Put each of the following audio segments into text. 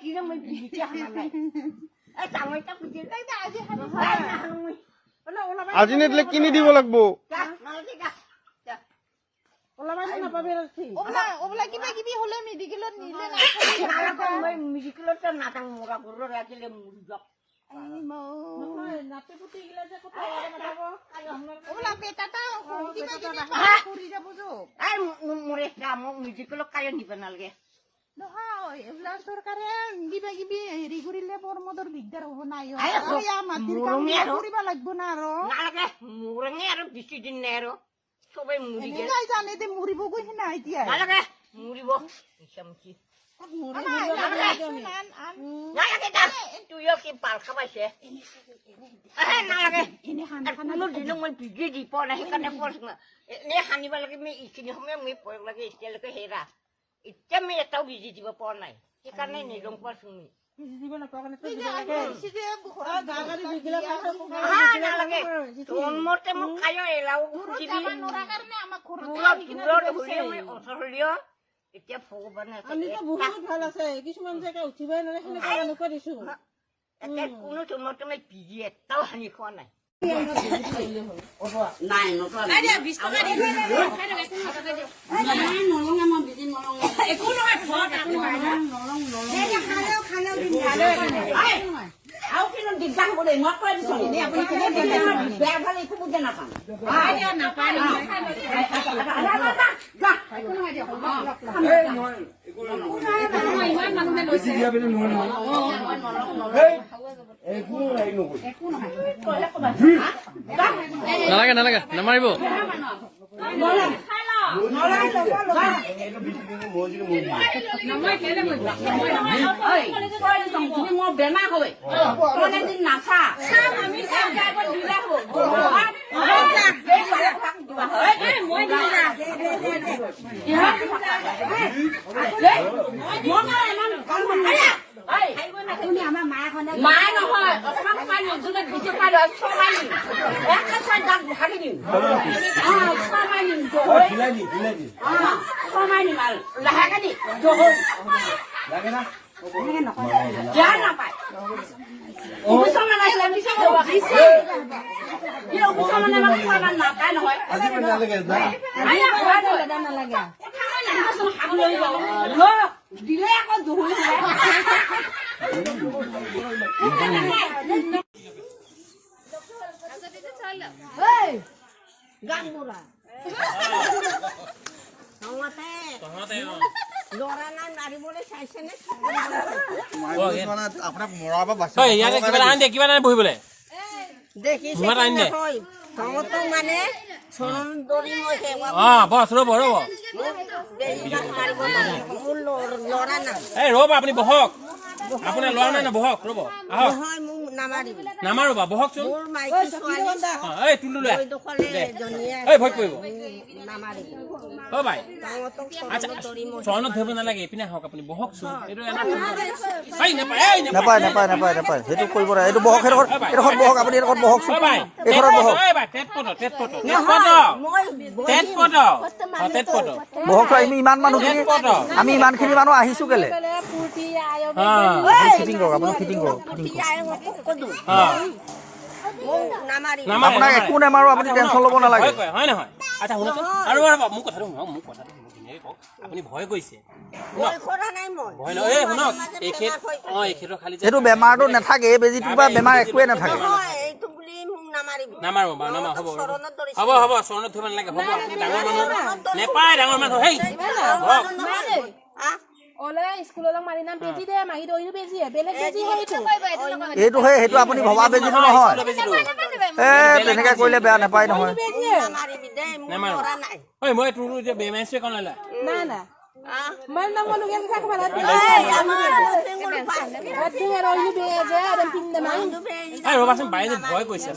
কিরে মই বিজিতে হানা নাই এই টাঙইটা পুজি তাই আজি হানা না মই আজি নেদলে কিনি দিব লাগবো নালকে গা ওলাবাই না পাবে রাখি ওবলা কিবা কিবি হলে মেডিকেলত নিলে না নালকে মই মেডিকেলত নাটাং মোরা গরু রাখিলে মুড়ি যাক এই মো নাতে পুতি গিলা যে কত ওরা মাতাবো ওবলা বেটাটা কিবা কিবি কৰি যাব যো এই মোরে কাম মেডিকেলত কায় নিবে নালকে নহয় ওবলা সরকারে কিবা কিবি হেৰি কৰিলে পৰমদৰ দিগদাৰ হ'ব নাই আই, মাটিৰ মুৰঙে কাম আৰু। কৰিব লাগিব না আৰু নালকে মুৰঙে আৰ বেশি দিন নেই আৰ সবাই মুড়ি গে এনেকাই জানে দে মৰিব গৈছে না এতিয়া নালকে মুড়িব ইসামকি নালাগে দা তুইও কি পাল খাবাইছে নালাগে কোনো দিনো মই বিজি দি পোৱা নাই সেইকাৰণে কৈছো এনে সানিব লাগে মই এইখিনি সময় মই পঢ়িব লাগে এতিয়ালৈকে হেৰা এতিয়া মই এটাও বিজি দিব পৰা নাই সেইকাৰণে নিৰং পাইছো মই দিব না পাগনে তো দিব লাগে গাগাৰি বিগলা নালাগে তোৰ মতে মোক খায় এলাও দিবি নৰা কাৰণে আমাক দূৰত হ'লেও মই ওচৰ হ'লেও এতিয়া ভগৱানে আমি তো বহুত ভাল আছে কিছুমান জায়গা উঠিবাই নৰে হেনে কাম নকৰিছো এতিয়া কোনো তোমাক মই বিজি এটাও সানি খোৱা নাই নাই নকৰা নাই দিয়া 20 টকা দি নলঙে মই বিজি নলঙে একো নহয় ফট একো নহয় নলং খালেও দিন আৰু কিনো দিগদাৰ হ'ব দেই মই কৈ দিছো এনে আপুনি কিনে বেয়া ভাল একো বুজে নাপাম দিয়া নাপায় নহয় যা একো নহয় দিয়া এই নহয় একো নহয় ইমান মানুহে লৈছে দিয়া বেলে নহয় একো নাই নকৰি একো নহয় নালাগে নালাগে নামাৰিব মোৰ বেমাৰ হয় দিন নাচা দিলে আমাৰ মাখনে মায়ে নহয় নজনে বুজি পাই ভাগি দিম লাহেকে দি নাপায় নাপায় নহয় দিলে আকৌ জহুৰি গান মোৰা লৰা নাই মাৰিবলৈ চাইছেনে আপোনাক মৰাবা বাচি ইয়াতে কিবা আনি দে কিবা বহিবলৈ দেখিছে মোবাইল আনি দে। তহঁতক মানে চৰণ দৰি মই সেৱা বছ ৰ'ব ৰ'ব দেৰিকাত মাৰিব লাগে মোৰ লৰা নাই এই ৰ'ব আপুনি বহক আপোনাৰ ল'ৰা নাই ন বহক ৰ'ব আহক নহয় মোক নামাৰিবি নামাৰোবা বহকচোন মোৰ মাইকী ছোৱালী এই তুলু লৈ দখলে এজনীয়ে এই ভয় কৰিব নামাৰিবি অ' ভাই তহঁতক আচ্ছা চৰণত দৰি মই চৰণত ধৰিব নালাগে এইপিনে আহক আপুনি বহকচোন এইটো নাপায় সেইটো কৰিব নাই এইটো বহক এইডোখৰত বহক আপুনি এইডোখৰত বহকচোন এইখনত বহক বহকচোন আমি ইমানখিনি মানুহ আহিছো কেলে ফিটিং কৰক আপুনি ফিটিং কৰক মোক নামাৰিবি আপোনাক একো নেমাৰো আপুনি টেনশ্যন ল'ব নালাগে হয় নহয় আচ্ছা শুনকচোন আৰু মোৰ কথাটো শুনক ধুনীয়াকৈ কওক আপুনি ভয় কৰিছে ভয় কৰা নাই মই ভয় নহয় এই শুনক এইখেতৰ খালি সেইটো বেমাৰটো নাথাকে এই বেজীটোৰ পৰা বেমাৰ একোৱে নাথাকে নহয় এইটো বুলি মোক নামাৰিবি নামাৰো বাৰু নামাৰো হ'ব চৰণত ধৰিছে হ'ব চৰণত ধৰিব নালাগে হ'ব আপুনি ডাঙৰ মানুহ নেপায় ডাঙৰ মানুহ হেই ওলে স্কুললৈ মাৰি নাম বেজি দে মাৰি দৈনো বেজি বেলেগ বেজি সেইটো সেইটো আপুনি ভবা বেজীটো নহয় তেনেকে কৰিলে বেয়া নাপায় নহয় নামাৰিবি দেই মোক নামাৰো কৰা নাই ঐ মই তোৰ এতিয়া বেমাৰিছে কণ ল'লা না না মই নাম লগেন থাক ভালা এই ৰ'বাচোন বাইদেউ ভয় কৰিছে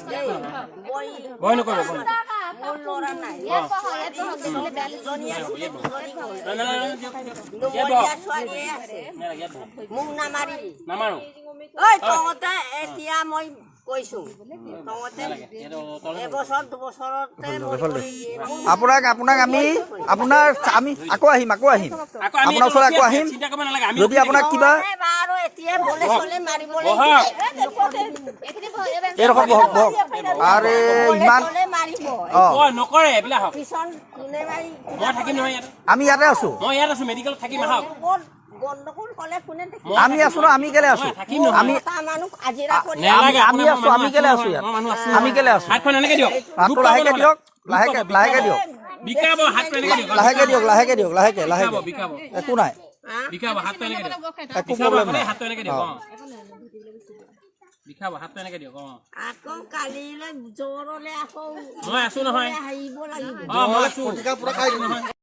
ভয় নকৰিব মোক নামাৰিবি নামাৰো ঐ তহঁতে এতিয়া মই কৈছো তহঁতে এবছৰ দুবছৰতে আপোনাক আমি আকৌ আহিম আপোনাৰ ওচৰলৈ আকৌ আহিম চিন্তা কৰিব নালাগে আমি যদি আপোনাক কিবা এতিয়া বলে চলে মাৰিবলৈ বহক এইডোখৰ বহক বহক আৰে ইমান চলে মাৰিব অ নকৰে এইবিলাক হওক পিছন কোনে মাৰি মই থাকিম নহয় ইয়াত আমি ইয়াতে আছো মই ইয়াত আছো মেডিকেলত থাকিম আহক গণ্ডগোল হ'লে কোনে থাকিব আমি আছো ন আমি কেলে আছো থাকিম নহয় আমি এটা মানুহ আজিৰা কৰি নেলাগে আমি আছো আমি কেলে আছো ইয়াত মানুহ আছো আমি কেলে আছো হাতখন এনেকে দিয়ক হাতটো লাহেকে দিয়ক লাহেকে দিয়ক বিকাব হাতখন এনেকে দিয়ক লাহেকে দিয়ক লাহেকে বিকাব একো নাই বিকাব হাতটো এনেকে দিয়ক একো বিকাব প্ৰব্লেম নাই হাতটো এনেকে দিয়ক বিকাব হাতটো এনেকে দিয়ক আকৌ কালিলৈ জ্বৰলে আকৌ মই আছো নহয় আহিব লাগিব মই আছো